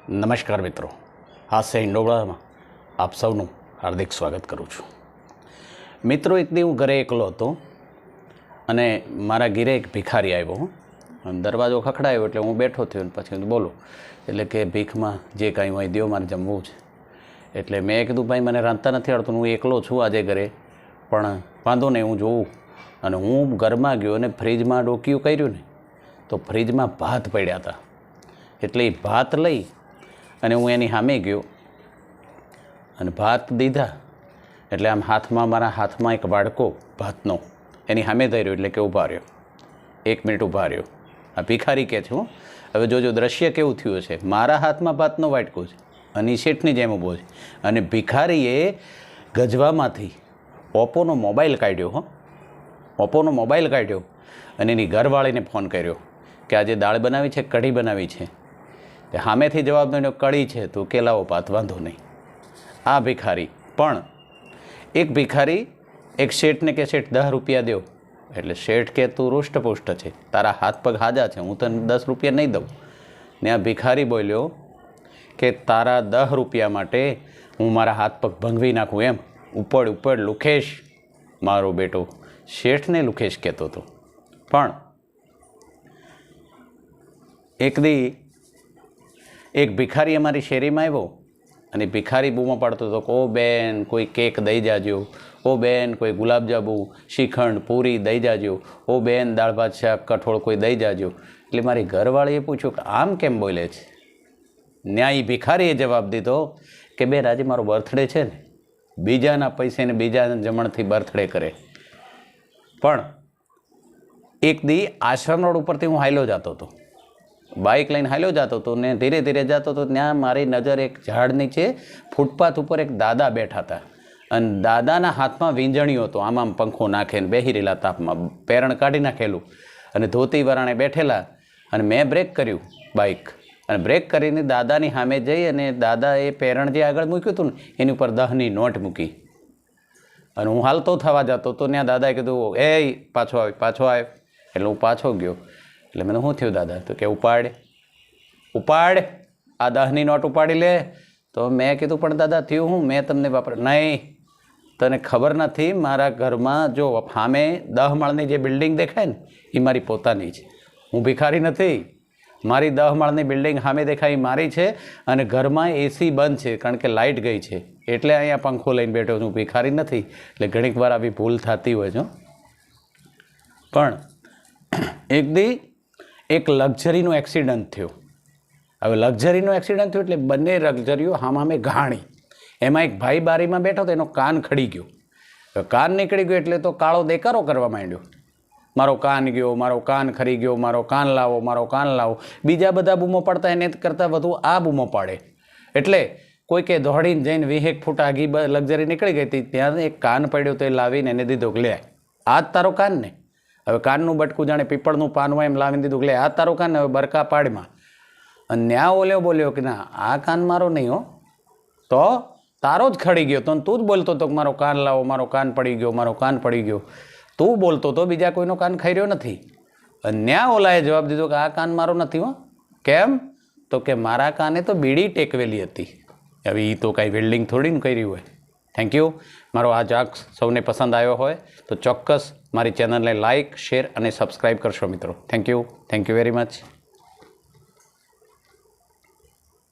નમસ્કાર મિત્રો, હાસ્ય હિંડોળામાં આપ સૌનું હાર્દિક સ્વાગત કરું છું. મિત્રો, એક દી હું ઘરે એકલો હતો અને મારા ઘરે એક ભિખારી આવ્યો. દરવાજો ખખડાયો એટલે હું બેઠો થયો અને પછી બોલું એટલે કે ભીખમાં જે કાંઈ હોય દો, મારે જમવું છે. એટલે મેં કીધું ભાઈ મને રાંધતા નથી આવડતું, હું એકલો છું આજે ઘરે, પણ વાંધો નહીં હું જોઉં. અને હું ઘરમાં ગયો અને ફ્રીજમાં ડોકિયું કર્યું ને તો ફ્રીજમાં ભાત પડ્યા હતા. એટલે એ ભાત લઈ અને હું એની સામે ગયો અને ભાત દીધા. એટલે આમ મારા હાથમાં એક વાડકો ભાતનો એની સામે ધર્યો એટલે કે ઊભા રહ્યો. 1 મિનિટ ઊભા રહ્યો. આ ભિખારી કહે છે. હવે જોજો દ્રશ્ય કેવું થયું છે. મારા હાથમાં ભાતનો વાટકો છે અને શેઠની જેમ ઊભો છે અને ભિખારીએ ગજવામાંથી ઓપ્પોનો મોબાઈલ કાઢ્યો. ઓપ્પોનો મોબાઈલ કાઢ્યો અને એની ઘરવાળીને ફોન કર્યો કે આજે દાળ બનાવી છે, કઢી બનાવી છે. સામેથી જવાબ દો કઢી છે તો કે લાવો ભાત, વાંધો નહીં. આ ભિખારી પણ એક ભિખારી એક શેઠને કે શેઠ 10 રૂપિયા દો. એટલે શેઠ કે તું રૂષ્ટપુષ્ટ છે, તારા હાથ પગ હાજા છે, હું તને 10 રૂપિયા નહીં દઉં. ને આ ભિખારી બોલ્યો કે તારા 10 રૂપિયા માટે હું મારા હાથ પગ ભંગવી નાખું એમ? ઉપર લુખેશ મારો બેટો શેઠને લુખેશ કહેતો હતો. પણ એક દી એક ભિખારી અમારી શેરીમાં આવ્યો અને ભિખારી બૂમો પાડતો હતો કે ઓ બેન કોઈ કેક દઈ જાજો, ઓ બેન કોઈ ગુલાબજાંબુ, શ્રીખંડ, પૂરી દઈ જાજો, ઓ બેન દાળ ભાત શાક કઠોળ કોઈ દઈ જાજો. એટલે મારી ઘરવાળીએ પૂછ્યું કે આમ કેમ બોલે છે? ન્યાયી ભિખારીએ જવાબ દીધો કે બેન આજે મારો બર્થડે છે ને, બીજાના પૈસે ને બીજાના જમણથી બર્થડે કરે. પણ એક દી આશ્રમ રોડ ઉપરથી હું હાલ્યો જતો હતો, બાઇક લઈને હાલ્યો જતો હતો ને ધીરે ધીરે જતો હતો. ત્યાં મારી નજર એક ઝાડ નીચે ફૂટપાથ ઉપર એક દાદા બેઠા હતા અને દાદાના હાથમાં વીંજણીઓ હતો. આમ પંખો નાખીને બેહી રહેલા તાપમાં, પેરણ કાઢી નાખેલું અને ધોતી વરાણે બેઠેલા. અને મેં બ્રેક કર્યું બાઇક અને બ્રેક કરીને દાદાની સામે જઈ અને દાદાએ પેરણ જે આગળ મૂક્યું હતું ને એની ઉપર 10ની નોટ મૂકી. અને હું હાલતો થવા જતો તો ત્યાં દાદાએ કીધું એ પાછો આવ. એટલે હું પાછો ગયો. એટલે મને શું થયું દાદા? તો કે ઉપાડ આ 10ની નોટ ઉપાડી લે. તો મેં કીધું પણ દાદા થયું હું? મેં તમને નહીં, તને ખબર નથી, મારા ઘરમાં જો સામે 10 માળની જે બિલ્ડિંગ દેખાય ને એ મારી પોતાની છે. હું ભિખારી નથી. મારી 10 માળની બિલ્ડિંગ સામે દેખાય એ મારી છે અને ઘરમાં એસી બંધ છે કારણ કે લાઇટ ગઈ છે, એટલે અહીંયા પંખો લઈને બેઠો છું. ભિખારી નથી. એટલે ઘણીક વાર આવી ભૂલ થતી હોય છે. પણ એક દી એક લક્ઝરીનો એક્સિડન્ટ થયો. હવે લક્ઝરીનો એક્સિડન્ટ થયો એટલે બંને લક્ઝરીઓ સામે ઘાણી. એમાં એક ભાઈ બારીમાં બેઠો તો એનો કાન ખડી ગયો. કાન નીકળી ગયો એટલે તો કાળો દેકારો કરવા માંડ્યો. મારો કાન ગયો, મારો કાન ખરી ગયો, મારો કાન લાવો, મારો કાન લાવો. બીજા બધા બૂમો પાડતા એને કરતાં વધુ આ બૂમો પાડે. એટલે કોઈકે દોડીને જઈને 20 ફૂટ આગી લક્ઝરી નીકળી ગઈ હતી, ત્યાં એક કાન પડ્યો તો એ લાવીને એને દીધો કે લે આ જ તારો કાન ને. હવે કાનનું બટકું જાણે પીપળનું પાન હોય એમ લાવીને દીધું કે લે આ તારો કાન ને, હવે બરકા પાડમાં. અને ન્યા બોલ્યો કે ના આ કાન મારો નહીં હો, તો તારો જ ખડી ગયો તો તું જ બોલતો હતો કે મારો કાન લાવો, મારો કાન પડી ગયો, મારો કાન પડી ગયો. તું બોલતો તો બીજા કોઈનો કાન ખાઈ રહ્યો નથી. અને ન્યા ઓલાએ જવાબ દીધો કે આ કાન મારો નથી હો. કેમ? તો કે મારા કાને તો બીડી ટેકવેલી હતી. હવે એ તો કાંઈ વેલ્ડિંગ થોડી ને કરી હોય. Thank you. મારો આ જોક સૌને પસંદ આવ્યો હોય તો ચોક્કસ મારી ચેનલને લાઇક, શેર અને સબસ્ક્રાઈબ કરશો મિત્રો. Thank you very much.